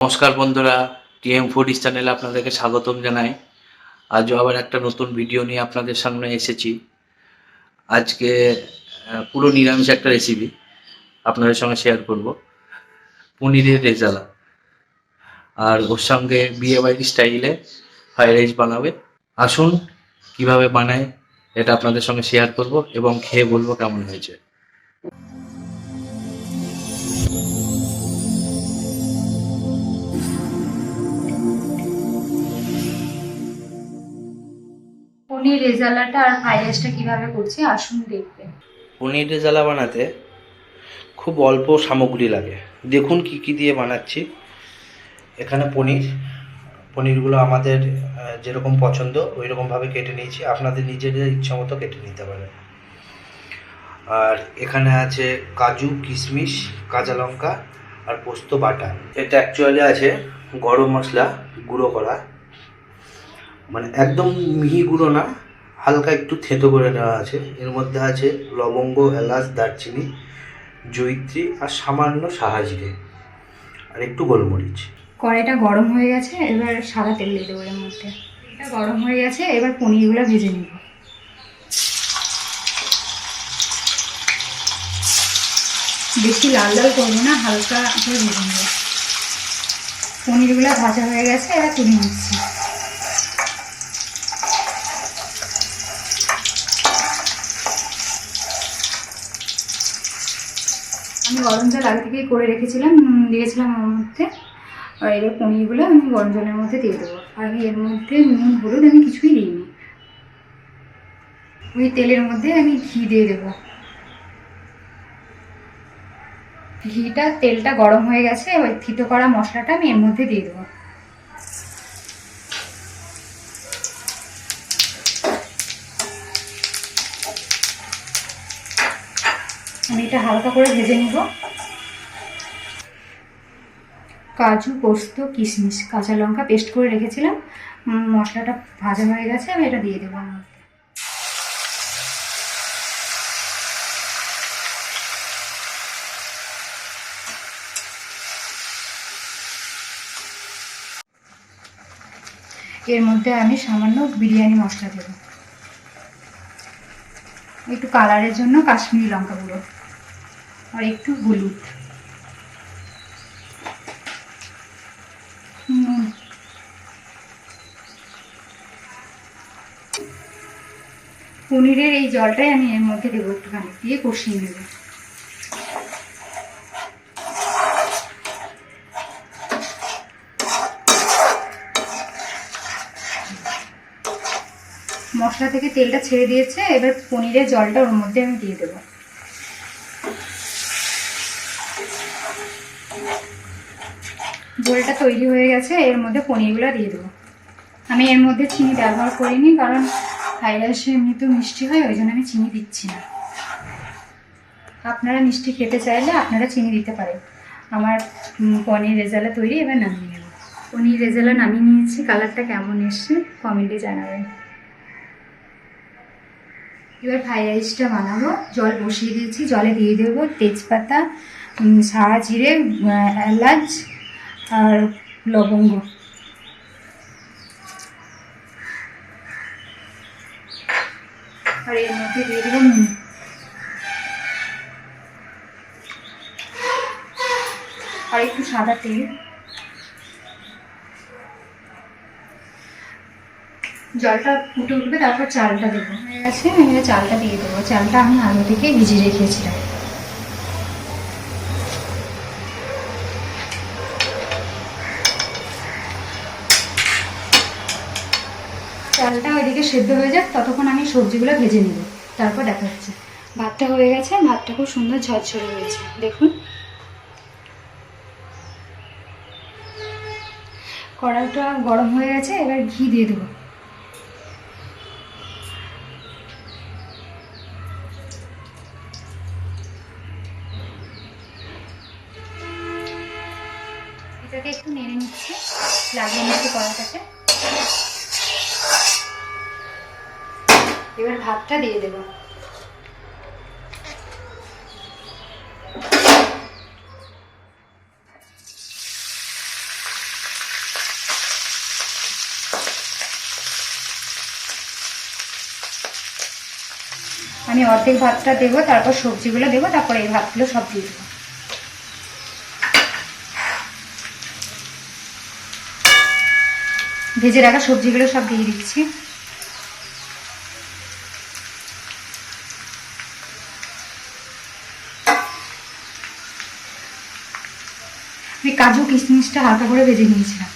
নমস্কার বন্ধুরা, TM foodies চ্যানেলে আপনাদেরকে স্বাগতম জানাই। আজও আবার একটা নতুন ভিডিও নিয়ে আপনাদের সামনে এসেছি। আজকে পুরো নিরামিষ একটা রেসিপি আপনাদের সঙ্গে শেয়ার করব, পনিরের রেজালা। আর ওর সঙ্গে বিয়ে বাড়ির স্টাইলে ফ্রাইড রাইস বানাবে। আসুন কিভাবে বানায় এটা আপনাদের সঙ্গে শেয়ার করব এবং খেয়ে বলবো কেমন হয়েছে। পনির রেজালাটা আর ফ্রাইড রাইসটা কিভাবে করছি আসুন দেখবেন। পনির রেজালা বানাতে খুব অল্প সামগ্রী লাগে। দেখুন কি কি দিয়ে বানাচ্ছি। এখানে পনিরগুলো আমাদের যেরকম পছন্দ ওই রকমভাবে কেটে নিয়েছি, আপনাদের নিজেদের ইচ্ছা মতো কেটে নিতে পারেন। আর এখানে আছে কাজু, কিশমিশ, কাঁচা লঙ্কা আর পোস্ত বাটা। এটা অ্যাকচুয়ালি আছে গরম মশলা গুঁড়ো করা, মানে একদম মিহি গুঁড়ো না, হালকা একটু থেঁতো করে নেওয়া আছে। এর মধ্যে আছে লবঙ্গ, এলাচ, দারচিনি, জয়িত্রী আর সামান্য সাহা জিরে আর একটু গোলমরিচ। কড়াইটা গরম হয়ে গেছে, এবার সাদা তেল দিয়ে দেবো এর মধ্যে। এটা গরম হয়ে গেছে, এবার পনিরগুলো ভেজে নেব। বেশি লাল লাল করবো না, হালকা করে ভেজে নেব। পনিরগুলো ভাজা হয়ে গেছে, এবার তুলে নিচ্ছি। আমি গরম জল আগে থেকেই করে রেখেছিলাম, নুন দিয়েছিলাম ওর মধ্যে। আর এবার পনিরগুলো আমি গরম জলের মধ্যে দিয়ে দেবো। আর আমি এর মধ্যে নুন হলুদ আমি কিছুই দিইনি। ওই তেলের মধ্যে আমি ঘি দিয়ে দেবো। তেলটা গরম হয়ে গেছে, ওই থিতো করা মশলাটা আমি এর মধ্যে দিয়ে দেবো। আমি এটা হালকা করে ভেজে নিব। কাজু, পোস্ত, কিশমিশ, কাঁচা লঙ্কা পেস্ট করে রেখেছিলাম, মশলাটা ভাজা হয়ে গেছে, আমি এটা দিয়ে দেবো আমার মধ্যে। এর মধ্যে আমি সামান্য বিরিয়ানি মশলা দেব, একটু কালারের জন্য কাশ্মীরি লঙ্কা গুঁড়ো আর একটু হলুদ, পনিরের এই জলটাই আমি এর মধ্যে দেবো, একটুখানি দিয়ে কষিয়ে নেব। মশলা থেকে তেলটা ছেড়ে দিয়েছে, এবার পনিরের জলটা ওর মধ্যে আমি দিয়ে দেবো। ঝোলটা তৈরি হয়ে গেছে, এর মধ্যে পনিরগুলো দিয়ে দেবো। আমি এর মধ্যে চিনি ব্যবহার করিনি, কারণ ফ্রাইড রাইসে এমনি তো মিষ্টি হয়, ওই জন্য আমি চিনি দিচ্ছি না। আপনারা মিষ্টি খেতে চাইলে আপনারা চিনি দিতে পারেন। আমার পনির রেজালা তৈরি, এবার নামিয়ে নেব। পনির রেজালা নামিয়ে নিয়েছি। কালারটা কেমন এসছে কমেন্টে জানাবেন। এবার ফ্রাইড রাইসটা বানাবো। জল বসিয়ে দিয়েছি, জলে দিয়ে দেবো তেজপাতা, সাদা জিরে, এলাচ আর লবঙ্গ। আর এর মধ্যে দিয়ে দেবো নুন আর একটু সাদা তেল। জলটা ফুটে উঠবে, তারপর চালটা দেবো। হয়ে গেছে, এবার চালটা দিয়ে দেবো। চালটা আমি আগে থেকে ভিজিয়ে রেখেছিলাম। চালটা ওইদিকে সেদ্ধ হয়ে যাক, ততক্ষণ আমি সবজিগুলো ভেজে নেব, তারপর দেখা হচ্ছে। ভাতটা হয়ে গেছে, ভাতটা খুব সুন্দর ঝরঝরে হয়েছে, দেখুন। কড়াইটা গরম হয়ে গেছে, এবার ঘি দিয়ে দেবো। এটাকে একটু নেড়ে নিচ্ছি, লাগিয়ে নিচ্ছি কড়াইটাকে। এবার ভাতটা দিয়ে দেবো। আমি অর্ধেক ভাতটা দেবো, তারপর সবজিগুলো দেবো, তারপর এই ভাতগুলো সব দিয়ে দেবো। ভেজে রাখা সবজিগুলো সব দিয়ে দিচ্ছি। আমি কাজু কিশমিশটা হালকা করে ভেজে নিয়েছিলাম।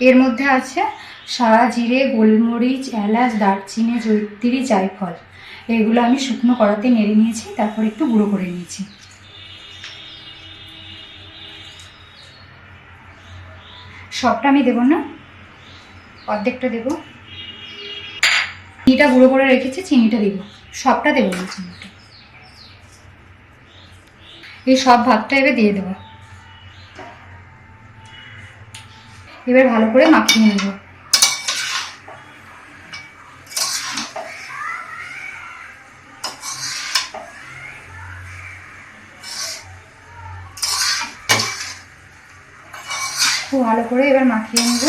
এর মধ্যে আছে সাদা জিরে, গোলমরিচ, এলাচ, দারচিনি, জয়িত্রী, জায়ফল। এগুলো আমি শুকনো কড়াতে নেড়ে নিয়েছি, তারপর একটু গুঁড়ো করে নিয়েছি। সবটা আমি দেবো না, অর্ধেকটা দেবো। চিনিটা গুঁড়ো করে রেখেছি, চিনিটা দেবো, সবটা দেবো না, চিনিটা। এই সব ভাতটা এবার দিয়ে দেবো। এবার ভালো করে মাখিয়ে নেব। খুব ভালো করে এবার মাখিয়ে নেব।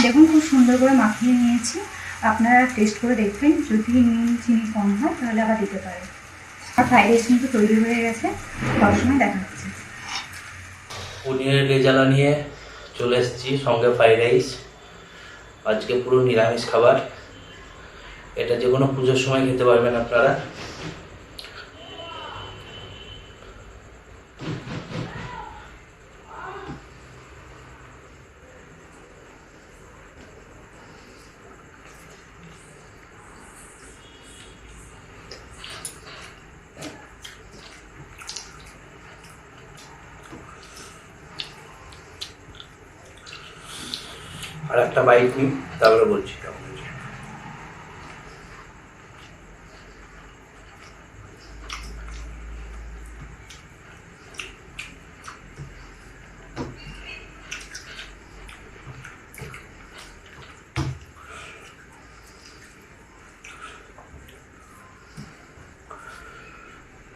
দেখুন খুব সুন্দর করে মাখিয়ে নিয়েছি। আপনারা টেস্ট করে দেখবেন, যদি নুন চিনি কম হয় তাহলে আবার দিতে পারেন। আর ফ্রাইড রাইস কিন্তু তৈরি হয়ে গেছে, খাওয়ার সময় দেখা হচ্ছে। পনিরের রেজালা নিয়ে চলে এসেছি, সঙ্গে ফ্রাইড রাইস। আজকে পুরো নিরামিষ খাবার। এটা যে কোনো পুজোর সময় খেতে পারবেন আপনারা। আর একটা বাইট নিই, তারপরে বলছি।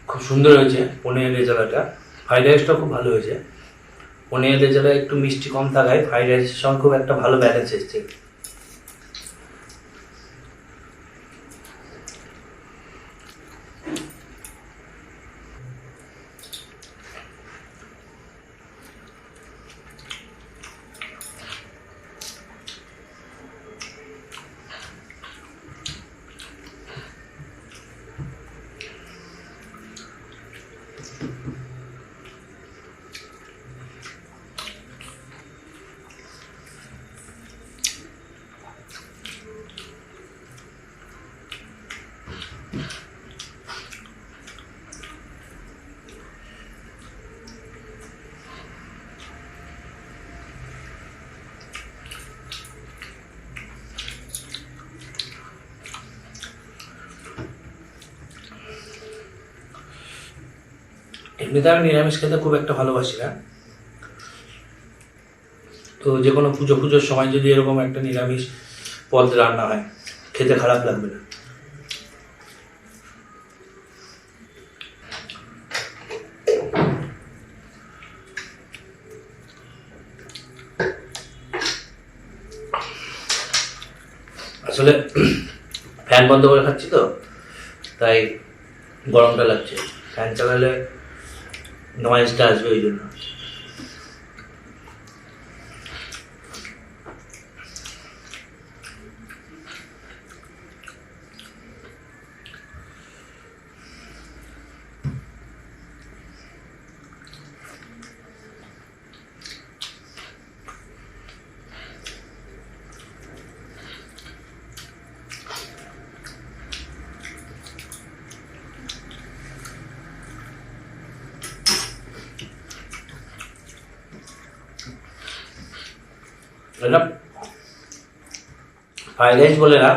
খুব সুন্দর হয়েছে পনিরের রেজালাটা। ফ্রাইড রাইসটা খুব ভালো হয়েছে। পনিরের রেজালা একটু মিষ্টি কম থাকায় ফ্রাইড রাইসের সঙ্গে খুব একটা ভালো ব্যালেন্স এসছে। এমনিতে আমি নিরামিষ খেতে খুব একটা ভালোবাসি না, তো যে কোনো পুজোর সময় যদি এরকম একটা নিরামিষ পদ রান্না হয়, খেতে খারাপ লাগবে না। আসলে ফ্যান বন্ধ করে খাচ্ছি তো, তাই গরমটা লাগছে। ফ্যান চালালে নয়েজটা আসবে, ওই জন্য। এটা ফ্রাইড রাইস বলে না,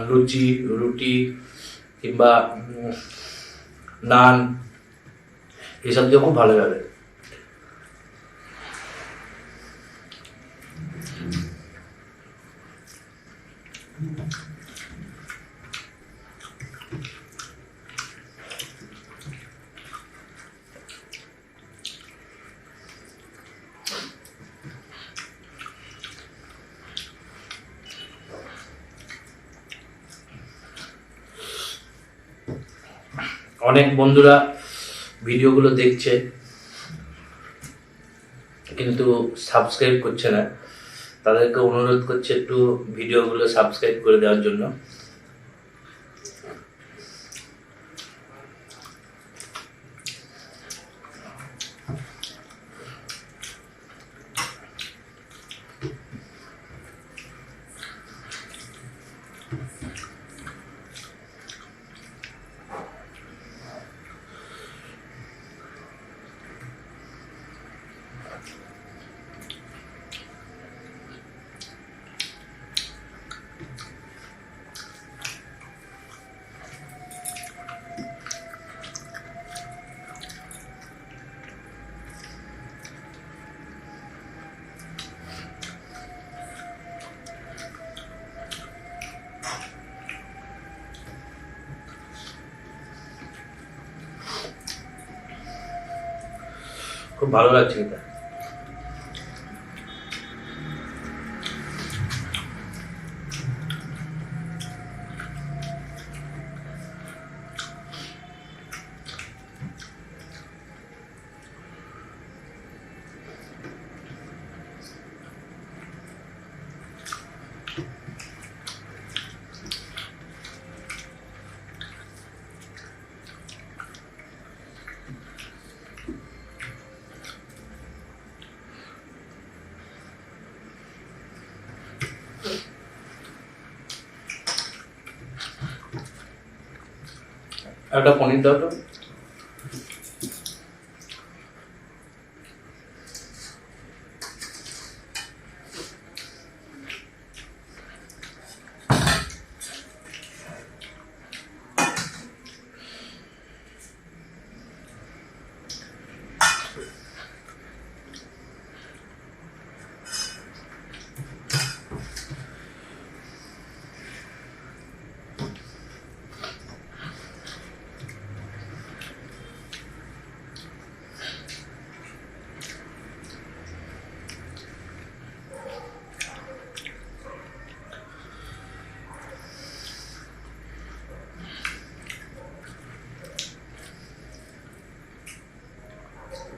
লুচি, রুটি কিংবা নান এসব দিয়ে খুব ভালো যাবে। অনেক বন্ধুরা ভিডিওগুলো দেখছে কিন্তু সাবস্ক্রাইব করছে না, তাদেরকে অনুরোধ করছে একটু ভিডিওগুলো সাবস্ক্রাইব করে দেওয়ার জন্য। খুব ভালো লাগছে এটা। একটা পনির দাও তো।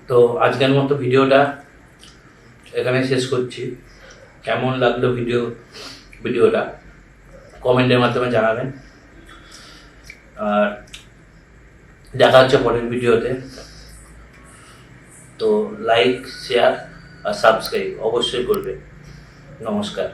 তো আজকের মতো ভিডিওটা এখানে শেষ করছি। কেমন লাগলো ভিডিওটা কমেন্টের মাধ্যমে জানাবেন। আর দেখা হচ্ছে পরের ভিডিওতে। তো লাইক, শেয়ার আর সাবস্ক্রাইব অবশ্যই করবে। নমস্কার।